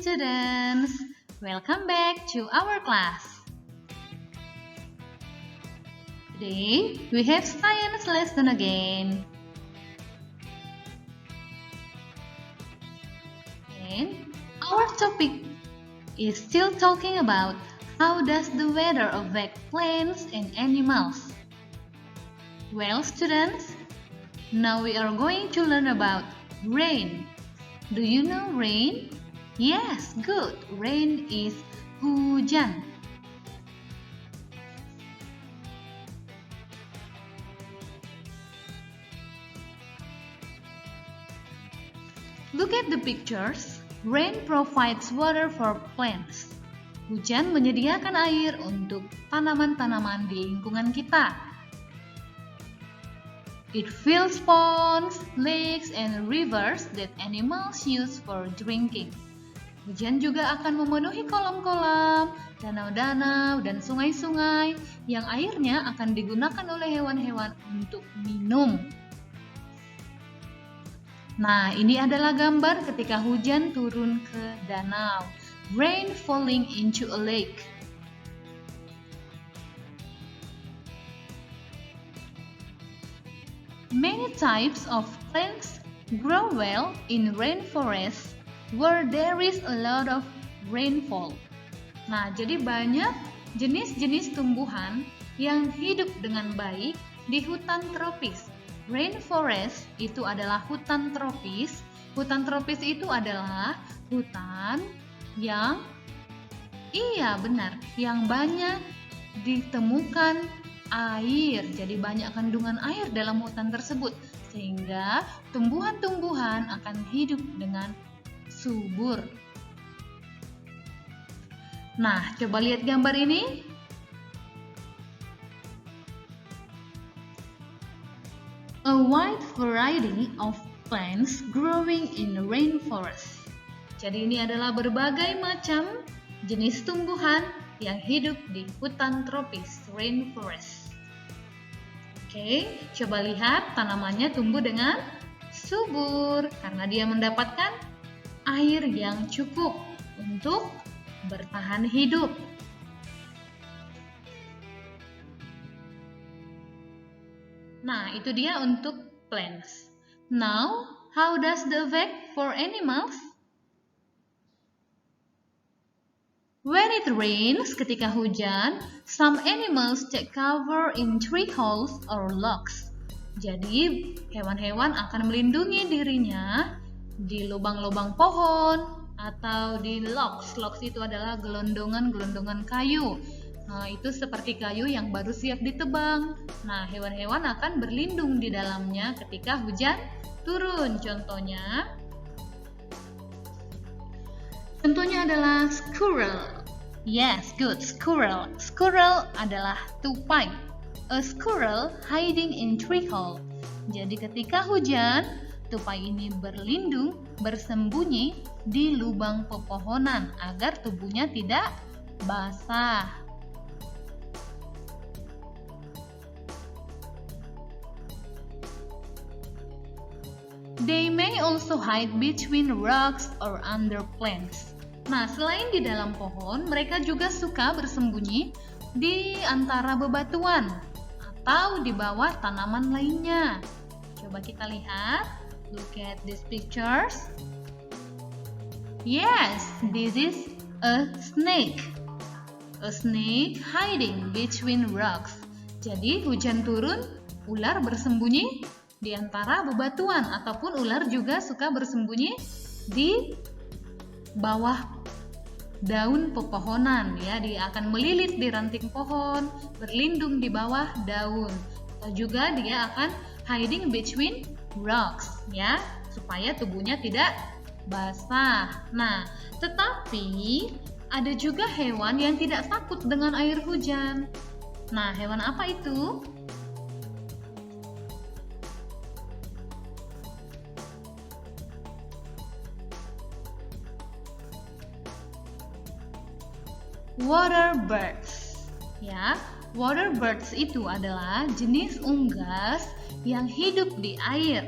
students, welcome back to our class. Today we have science lesson again. And our topic is still talking about how does the weather affect plants and animals. Well, students, now we are going to learn about rain. Do you know rain? Yes, good. Rain is hujan. Look at the pictures. Rain provides water for plants. Hujan menyediakan air untuk tanaman-tanaman di lingkungan kita. It fills ponds, lakes, and rivers that animals use for drinking. Hujan juga akan memenuhi kolam-kolam, danau-danau, dan sungai-sungai yang airnya akan digunakan oleh hewan-hewan untuk minum. Nah, ini adalah gambar ketika hujan turun ke danau. Rain falling into a lake. Many types of plants grow well in rainforests where there is a lot of rainfall. Nah, jadi banyak jenis-jenis tumbuhan yang hidup dengan baik di hutan tropis. Rainforest itu adalah hutan tropis. Hutan tropis itu adalah hutan yang yang banyak ditemukan air. Jadi banyak kandungan air dalam hutan tersebut sehingga tumbuhan-tumbuhan akan hidup dengan subur. Nah, coba lihat gambar ini. A wide variety of plants growing in rainforest. Jadi ini adalah berbagai macam jenis tumbuhan yang hidup di hutan tropis, rainforest. Oke, coba lihat tanamannya tumbuh dengan subur karena dia mendapatkan air yang cukup untuk bertahan hidup. Nah, itu dia untuk plants. Now, how does the effect for animals? When it rains, ketika hujan, some animals take cover in tree holes or logs. Jadi, hewan-hewan akan melindungi dirinya di lubang-lubang pohon atau di logs. Logs itu adalah gelondongan-gelondongan kayu. Nah, itu seperti kayu yang baru siap ditebang. Nah, hewan-hewan akan berlindung di dalamnya ketika hujan turun. Contohnya adalah squirrel. Yes, good. Squirrel. Squirrel adalah tupai. A squirrel hiding in tree hole. Jadi ketika hujan, tupai ini berlindung, bersembunyi di lubang pepohonan agar tubuhnya tidak basah. They may also hide between rocks or under plants. Nah, selain di dalam pohon, mereka juga suka bersembunyi di antara bebatuan atau di bawah tanaman lainnya. Coba kita lihat. Look at these pictures. Yes, this is a snake. A snake hiding between rocks. Jadi hujan turun, ular bersembunyi di antara bebatuan ataupun ular juga suka bersembunyi di bawah daun pepohonan ya. Dia akan melilit di ranting pohon, berlindung di bawah daun. Atau juga dia akan hiding between rocks ya, supaya tubuhnya tidak basah. Nah, tetapi ada juga hewan yang tidak takut dengan air hujan. Nah, hewan apa itu? Water birds. Ya, water birds itu adalah jenis unggas yang hidup di air.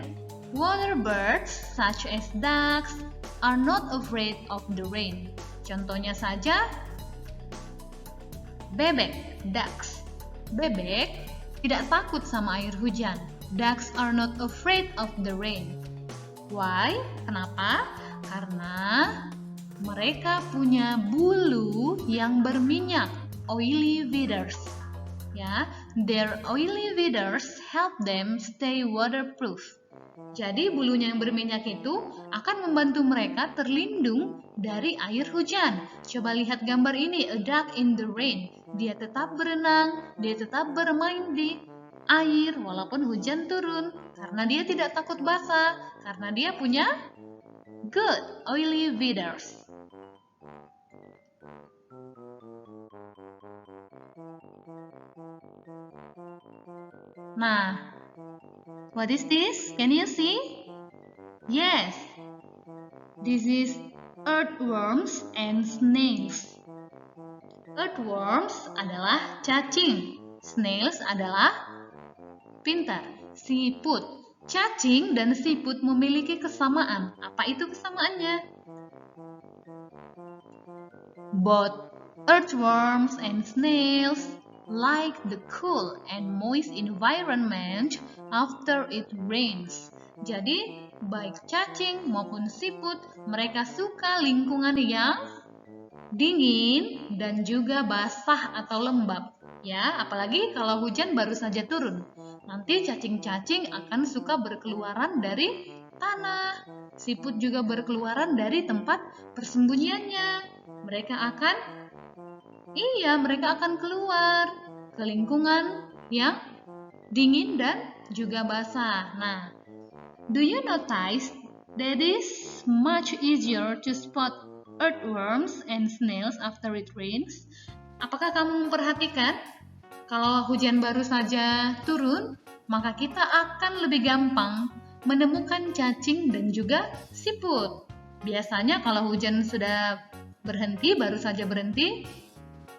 Water birds such as ducks are not afraid of the rain. Contohnya saja, bebek, ducks. Bebek tidak takut sama air hujan. Ducks are not afraid of the rain. Why? Kenapa? Karena mereka punya bulu yang berminyak, oily feathers. Ya, their oily feathers help them stay waterproof. Jadi bulunya yang berminyak itu akan membantu mereka terlindung dari air hujan. Coba lihat gambar ini, a duck in the rain. Dia tetap berenang, dia tetap bermain di air walaupun hujan turun. Karena dia tidak takut basah, karena dia punya good oily feathers. Nah, what is this? Can you see? Yes, this is earthworms and snails. Earthworms adalah cacing, snails adalah pintar, siput. Cacing dan siput memiliki kesamaan. Apa itu kesamaannya? Both earthworms and snails like the cool and moist environment after it rains. Jadi, baik cacing maupun siput, mereka suka lingkungan yang dingin dan juga basah atau lembab. Ya, apalagi kalau hujan baru saja turun. Nanti cacing-cacing akan suka berkeluaran dari tanah. Siput juga berkeluaran dari tempat persembunyiannya. Mereka akan keluar ke lingkungan yang dingin dan juga basah. Nah, do you notice that it's much easier to spot earthworms and snails after it rains? Apakah kamu memperhatikan kalau hujan baru saja turun, maka kita akan lebih gampang menemukan cacing dan juga siput. Biasanya kalau hujan sudah berhenti, baru saja berhenti,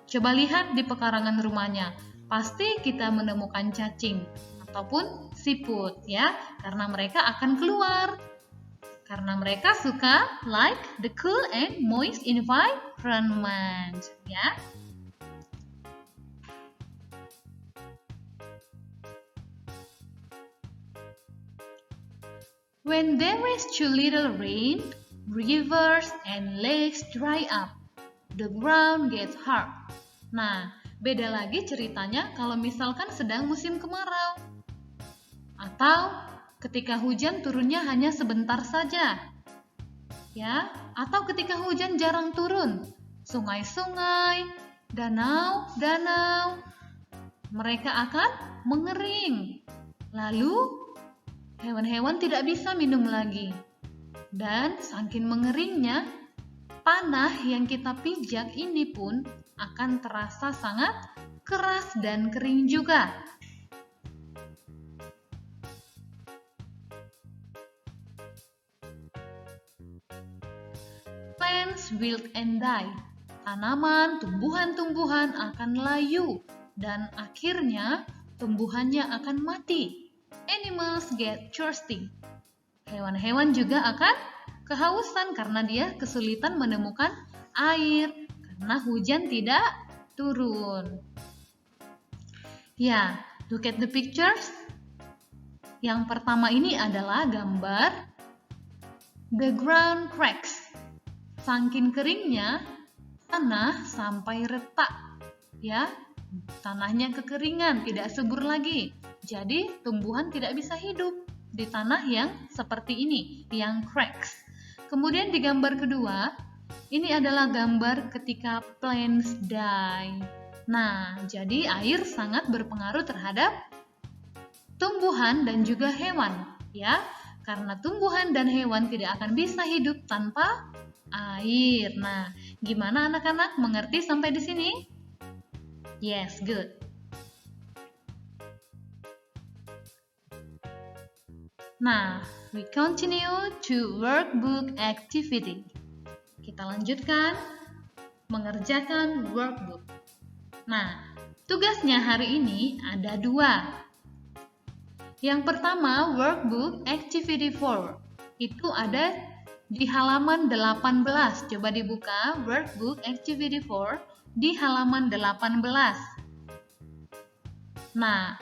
coba lihat di pekarangan rumahnya. Pasti kita menemukan cacing ataupun siput ya, karena mereka akan keluar. Karena mereka suka like the cool and moist environment ya. When there is too little rain, rivers and lakes dry up. The ground gets hard. Nah, beda lagi ceritanya kalau misalkan sedang musim kemarau. Atau ketika hujan turunnya hanya sebentar saja. Ya, atau ketika hujan jarang turun. Sungai-sungai, danau-danau, mereka akan mengering. Lalu, hewan-hewan tidak bisa minum lagi. Dan saking mengeringnya, tanah yang kita pijak ini pun akan terasa sangat keras dan kering juga. Plants wilt and die. Tanaman, tumbuhan-tumbuhan akan layu dan akhirnya tumbuhannya akan mati. Animals get thirsty. Hewan-hewan juga akan kehausan karena dia kesulitan menemukan air karena hujan tidak turun. Ya, look at the pictures. Yang pertama ini adalah gambar the ground cracks. Saking keringnya, tanah sampai retak. Ya, tanahnya kekeringan, tidak subur lagi. Jadi, tumbuhan tidak bisa hidup di tanah yang seperti ini, yang cracks. Kemudian di gambar kedua, ini adalah gambar ketika plants die. Nah, jadi air sangat berpengaruh terhadap tumbuhan dan juga hewan, ya. Karena tumbuhan dan hewan tidak akan bisa hidup tanpa air. Nah, gimana anak-anak mengerti sampai di sini? Yes, good. Nah, we continue to workbook activity. Kita lanjutkan mengerjakan workbook. Nah, tugasnya hari ini ada 2. Yang pertama, workbook activity 4. Itu ada di halaman 18. Coba dibuka workbook activity 4 di halaman 18. Nah,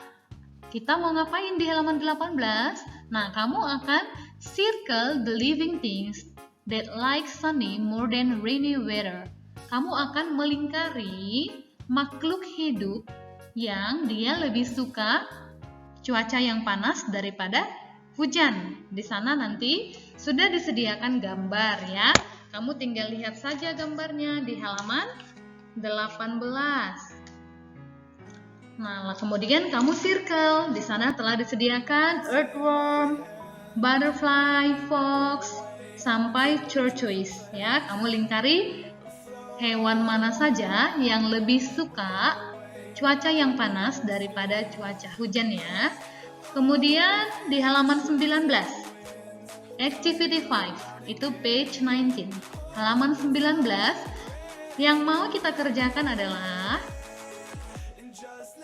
kita mau ngapain di halaman 18? Nah, kamu akan circle the living things that like sunny more than rainy weather. Kamu akan melingkari makhluk hidup yang dia lebih suka cuaca yang panas daripada hujan. Di sana nanti sudah disediakan gambar ya. Kamu tinggal lihat saja gambarnya di halaman 18. Nah, kemudian kamu circle. Di sana telah disediakan earthworm, butterfly, fox, sampai tortoise ya. Kamu lingkari hewan mana saja yang lebih suka cuaca yang panas daripada cuaca hujan ya. Kemudian di halaman 19, activity 5, itu page 19. Halaman 19 yang mau kita kerjakan adalah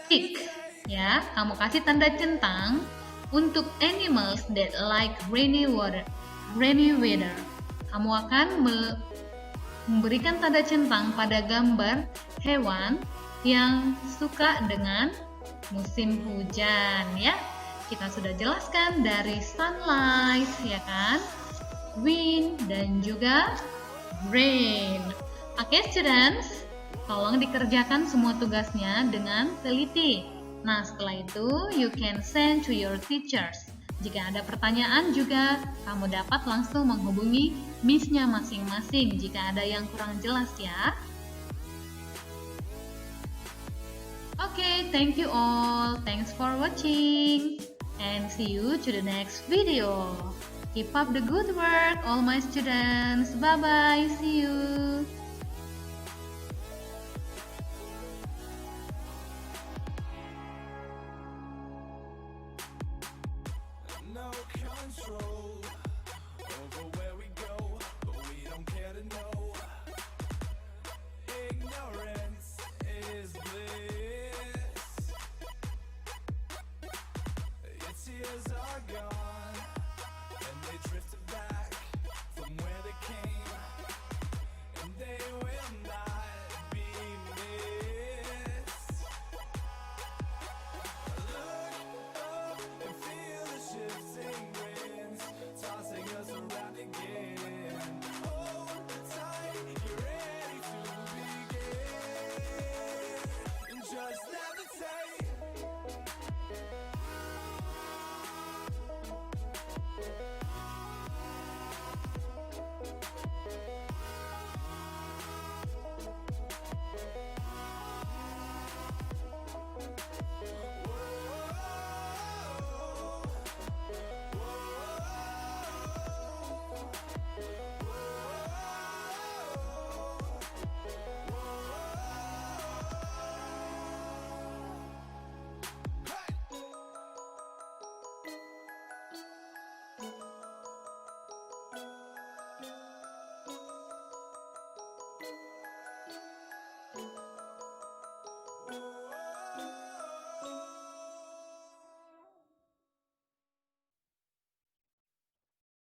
tick ya. Kamu kasih tanda centang untuk animals that like rainy weather. Kamu akan memberikan tanda centang pada gambar hewan yang suka dengan musim hujan ya. Kita sudah jelaskan dari sunlight ya kan, wind dan juga rain. Oke, students, tolong dikerjakan semua tugasnya dengan teliti. Nah, setelah itu you can send to your teachers. Jika ada pertanyaan juga, kamu dapat langsung menghubungi miss-nya masing-masing jika ada yang kurang jelas ya. Okay, thank you all. Thanks for watching. And see you to the next video. Keep up the good work, all my students. Bye-bye. See you. No control over where we go, but we don't care to know. Ignorance is bliss. Your tears are gone.